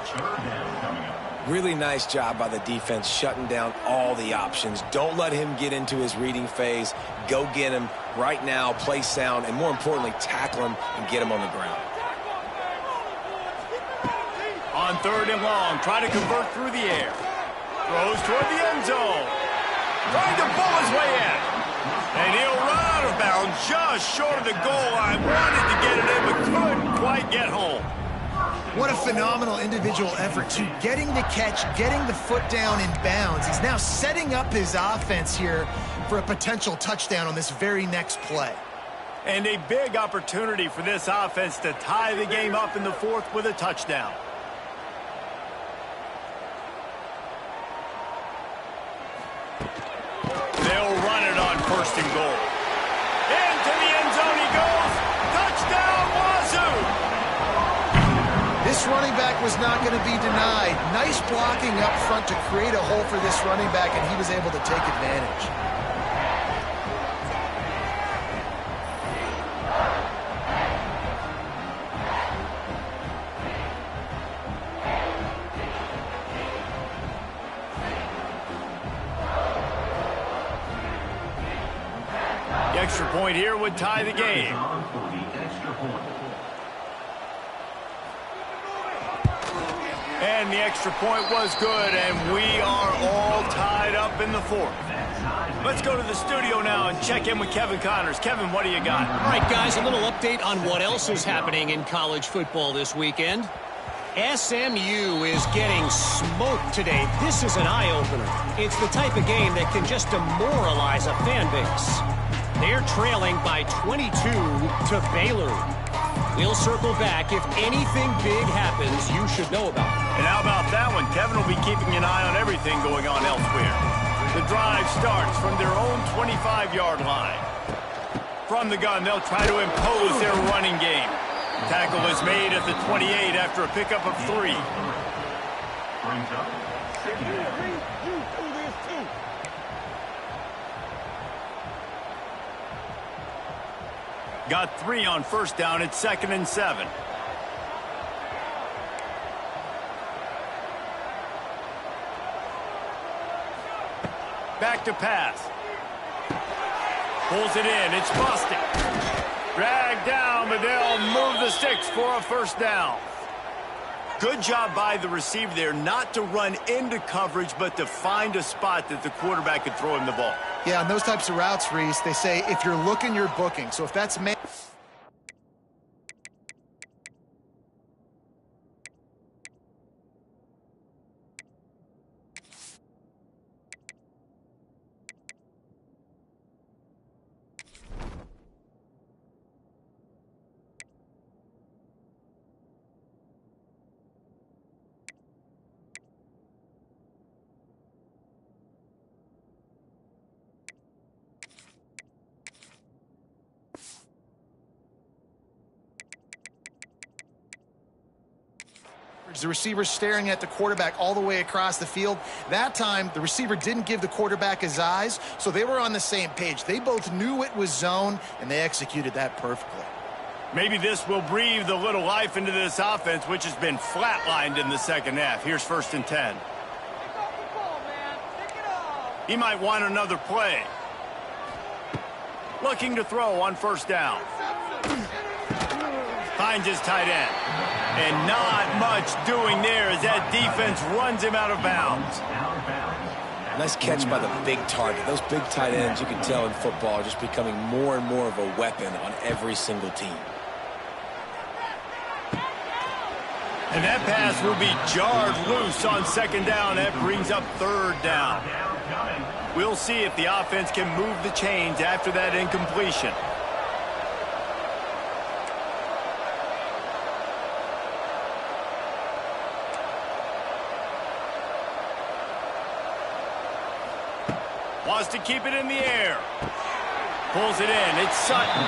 Really nice job by the defense shutting down all the options. Don't let him get into his reading phase. Go get him right now, play sound, and more importantly, tackle him and get him on the ground. On 3rd and long, try to convert through the air. Throws toward the end zone. Trying to pull his way in. And he'll run out of bounds just short of the goal line. Wanted to get it in, but couldn't quite get home. What a phenomenal individual effort, too. Getting the catch, getting the foot down in bounds. He's now setting up his offense here for a potential touchdown on this very next play. And a big opportunity for this offense to tie the game up in the 4th with a touchdown. They'll run it on 1st and goal. Into the end zone he goes. Touchdown, Wazoo! This running back was not going to be denied. Nice blocking up front to create a hole for this running back, and he was able to take advantage. extra point here would tie the game. And the extra point was good, and we are all tied up in the fourth. Let's go to the studio now and check in with Kevin Connors. Kevin, what do you got? All right, guys, a little update on what else is happening in college football this weekend. SMU is getting smoked today. This is an eye-opener. It's the type of game that can just demoralize a fan base. They're trailing by 22 to Baylor. We'll circle back. If anything big happens, you should know about it. And how about that one? Kevin will be keeping an eye on everything going on elsewhere. The drive starts from their own 25-yard line. From the gun, they'll try to impose their running game. Tackle is made at the 28 after a pickup of 3. Got 3 on first down. It's 2nd and 7. Back to pass. Pulls it in. It's busted. Dragged down, but they'll move the sticks for a first down. Good job by the receiver there not to run into coverage, but to find a spot that the quarterback could throw him the ball. Yeah, on those types of routes, Reese, they say if you're looking, you're booking. So if that's man. The receiver staring at the quarterback all the way across the field. That time, the receiver didn't give the quarterback his eyes, so they were on the same page. They both knew it was zone, and they executed that perfectly. Maybe this will breathe a little life into this offense, which has been flatlined in the second half. Here's 1st and 10. He might want another play. Looking to throw on first down. Finds his tight end. And not much doing there as that defense runs him out of bounds. Nice catch by the big target. Those big tight ends, you can tell in football, are just becoming more and more of a weapon on every single team. And that pass will be jarred loose on 2nd down. That brings up 3rd down. We'll see if the offense can move the chains after that incompletion. Wants to keep it in the air. Pulls it in. It's Sutton.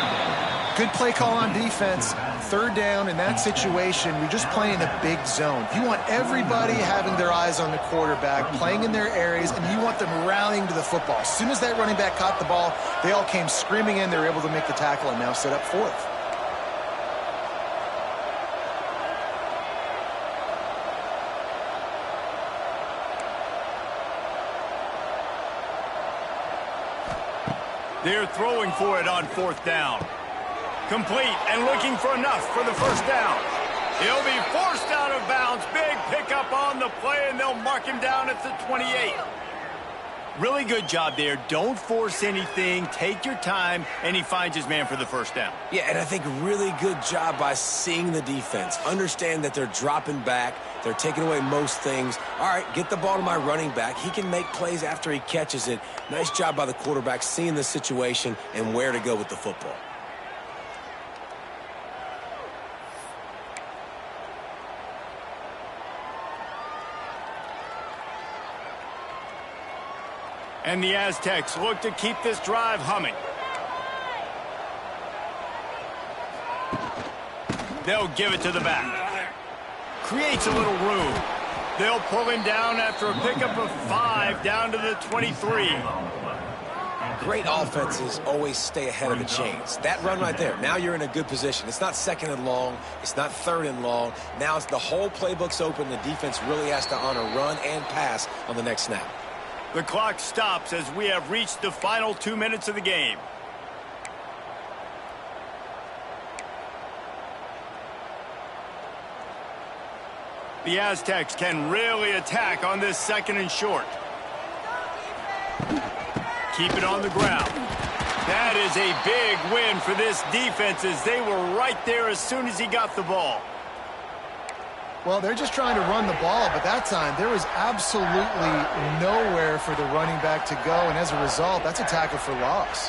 Good play call on defense. 3rd down in that situation, you're just playing a big zone. You want everybody having their eyes on the quarterback, playing in their areas, and you want them rallying to the football. As soon as that running back caught the ball, they all came screaming in. They were able to make the tackle and now set up 4th. They're throwing for it on 4th down. Complete and looking for enough for the first down. He'll be forced out of bounds. Big pickup on the play, and they'll mark him down at the 28. Really good job there. Don't force anything. Take your time, and he finds his man for the first down. Yeah, and I think really good job by seeing the defense. Understand that they're dropping back. They're taking away most things. All right, get the ball to my running back. He can make plays after he catches it. Nice job by the quarterback seeing the situation and where to go with the football. And the Aztecs look to keep this drive humming. They'll give it to the back. Creates a little room. They'll pull him down after a pickup of 5 down to the 23. Great offenses always stay ahead of the chains. That run right there, now you're in a good position. It's not 2nd and long. It's not 3rd and long. Now it's the whole playbook's open. The defense really has to honor run and pass on the next snap. The clock stops as we have reached the final 2 minutes of the game. The Aztecs can really attack on this 2nd and short. Keep it on the ground. That is a big win for this defense as they were right there as soon as he got the ball. Well, they're just trying to run the ball, but that time there was absolutely nowhere for the running back to go, and as a result, that's a tackle for loss.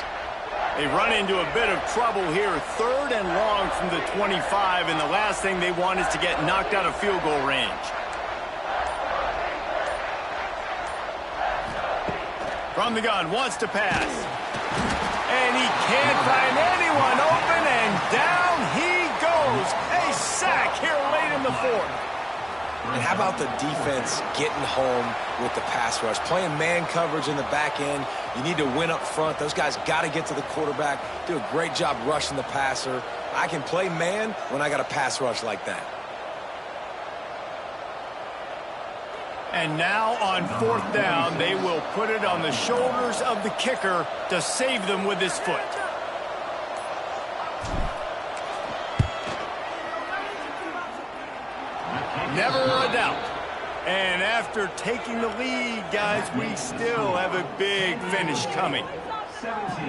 They run into a bit of trouble here, 3rd and long from the 25, and the last thing they want is to get knocked out of field goal range. From the gun, wants to pass. And he can't find anyone open, and down he goes. A sack here late in the 4th. And how about the defense getting home with the pass rush? Playing man coverage in the back end. You need to win up front. Those guys got to get to the quarterback. Do a great job rushing the passer. I can play man when I got a pass rush like that. And now on 4th down, they will put it on the shoulders of the kicker to save them with his foot. Never a doubt. And after taking the lead, guys, we still have a big finish coming.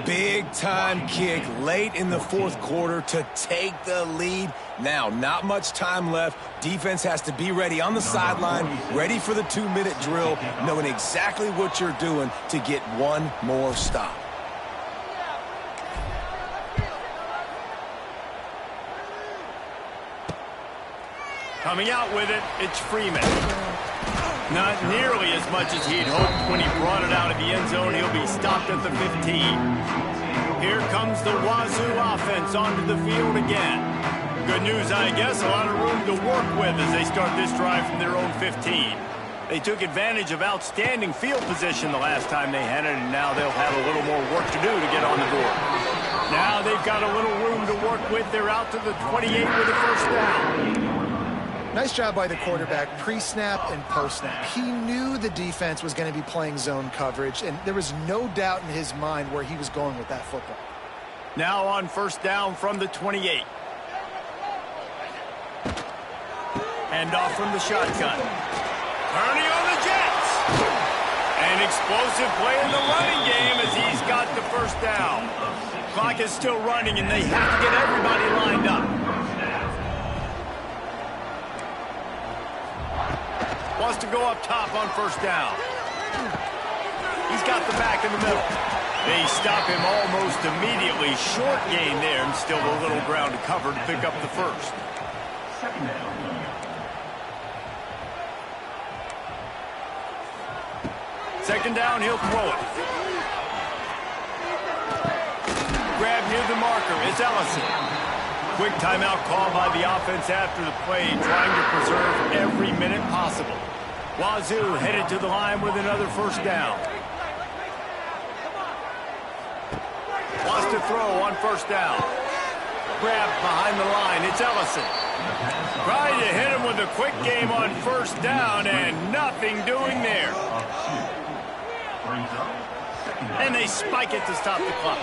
Big time kick late in the 4th quarter to take the lead. Now, not much time left. Defense has to be ready on the sideline, ready for the 2-minute drill, knowing exactly what you're doing to get one more stop. Coming out with it, it's Freeman. Not nearly as much as he'd hoped when he brought it out of the end zone. He'll be stopped at the 15. Here comes the Wazoo offense onto the field again. Good news, I guess, a lot of room to work with as they start this drive from their own 15. They took advantage of outstanding field position the last time they had it, and now they'll have a little more work to do to get on the board. Now they've got a little room to work with. They're out to the 28 with a 1st down. Nice job by the quarterback, pre-snap and post-snap. He knew the defense was going to be playing zone coverage, and there was no doubt in his mind where he was going with that football. Now on 1st down from the 28. Hand off from the shotgun. Turning on the Jets. An explosive play in the running game as he's got the 1st down. Clock is still running, and they have to get everybody lined up. Wants to go up top on 1st down. He's got the back in the middle. They stop him almost immediately. Short gain there, and still a little ground to cover to pick up the 1st. 2nd down. Second down, he'll throw it. Grab near the marker, it's Ellison. Quick timeout call by the offense after the play, trying to preserve every minute possible. Wazoo headed to the line with another 1st down. Wants to throw on 1st down. Grab behind the line, it's Ellison. Trying to hit him with a quick game on 1st down, and nothing doing there. And they spike it to stop the clock.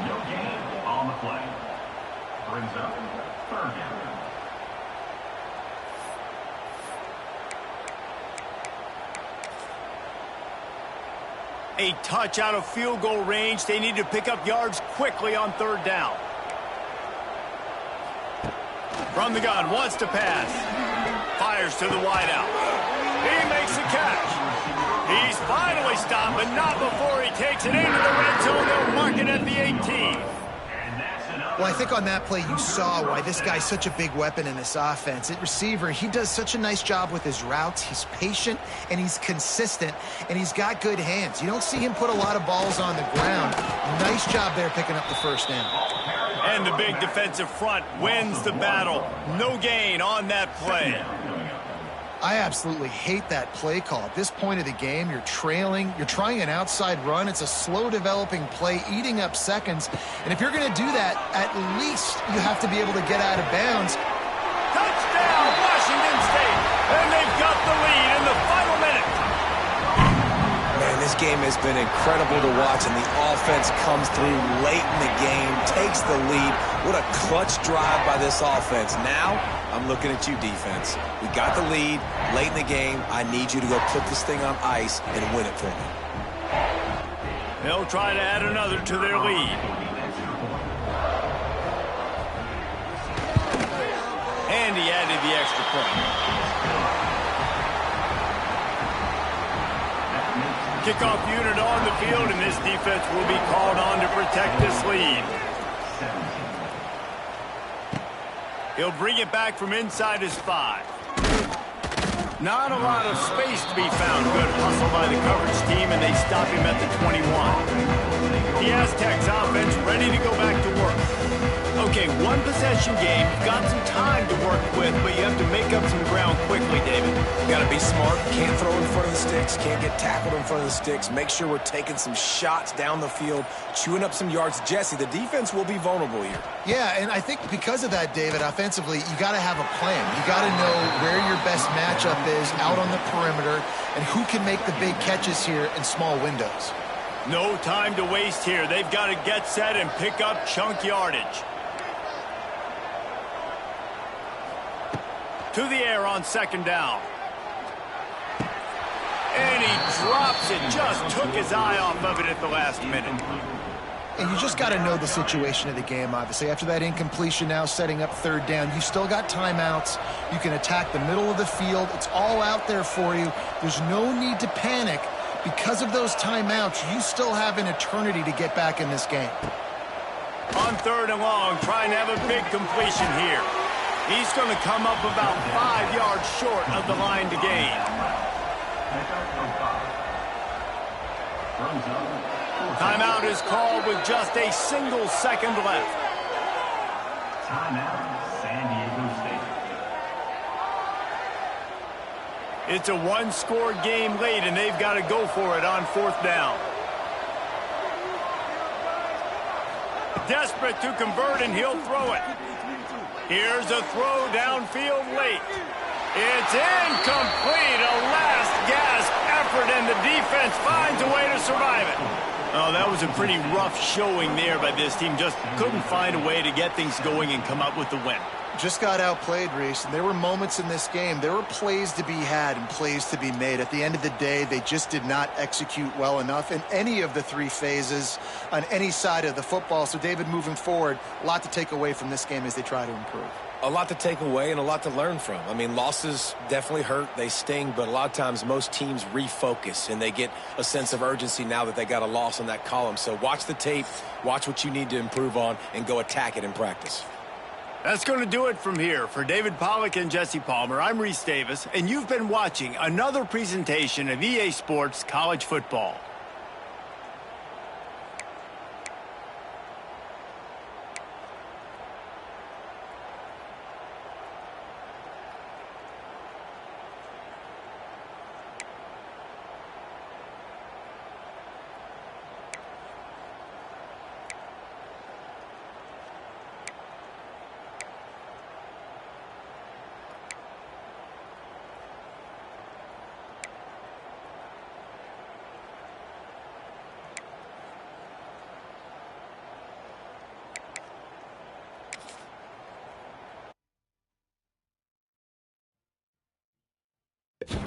No gain on the play. Brings up 3rd down. A touch out of field goal range. They need to pick up yards quickly on 3rd down. From the gun, wants to pass. Fires to the wideout. He makes the catch. He's finally stopped, but not before he takes it into the red zone. They'll mark it at the 18. Well, I think on that play you saw why this guy's such a big weapon in this offense. At receiver, he does such a nice job with his routes. He's patient, and he's consistent, and he's got good hands. You don't see him put a lot of balls on the ground. Nice job there picking up the 1st down. And the big defensive front wins the battle. No gain on that play. I absolutely hate that play call. At this point of the game, you're trailing, you're trying an outside run. It's a slow developing play, eating up seconds. And if you're going to do that, at least you have to be able to get out of bounds. Touchdown, Washington State. And they've got the lead in the final minute. Man, this game has been incredible to watch, and the offense comes through late in the game, takes the lead. What a clutch drive by this offense. Now, I'm looking at you, defense. We got the lead late in the game. I need you to go put this thing on ice and win it for me. They'll try to add another to their lead. And he added the extra point. Kickoff unit on the field, and this defense will be called on to protect this lead. He'll bring it back from inside his 5. Not a lot of space to be found. Good hustle by the coverage team, and they stop him at the 21. The Aztecs offense ready to go back to work. Okay, one possession game. You've got some time to work with, but you have to make up some ground quickly, David. You got to be smart. Can't throw in front of the sticks. Can't get tackled in front of the sticks. Make sure we're taking some shots down the field, chewing up some yards. Jesse, the defense will be vulnerable here. Yeah, and I think because of that, David, offensively, you got to have a plan. You got to know where your best matchup is out on the perimeter and who can make the big catches here in small windows. No time to waste here. They've got to get set and pick up chunk yardage. To the air on second down. And he drops it. Just took his eye off of it at the last minute. And you just got to know the situation of the game, obviously. After that incompletion now setting up third down, you've still got timeouts. You can attack the middle of the field. It's all out there for you. There's no need to panic. Because of those timeouts, you still have an eternity to get back in this game. On third and long, trying to have a big completion here. He's going to come up about 5 yards short of the line to gain. Timeout is called with just a single second left. Timeout, San Diego State. It's a one-score game late, and they've got to go for it on fourth down. Desperate to convert, and he'll throw it. Here's a throw downfield late. It's incomplete. A last-gasp effort, and the defense finds a way to survive it. Oh, that was a pretty rough showing there by this team. Just couldn't find a way to get things going and come up with the win. Just got outplayed, Reese. And there were moments in this game. There were plays to be had and plays to be made. At the end of the day, they just did not execute well enough in any of the 3 phases on any side of the football. So, David, moving forward, a lot to take away from this game as they try to improve. A lot to take away and a lot to learn from. I mean, losses definitely hurt. They sting, but a lot of times most teams refocus and they get a sense of urgency now that they got a loss on that column. So watch the tape, watch what you need to improve on, and go attack it in practice. That's going to do it from here. For David Pollack and Jesse Palmer, I'm Reese Davis, and you've been watching another presentation of EA Sports College Football. You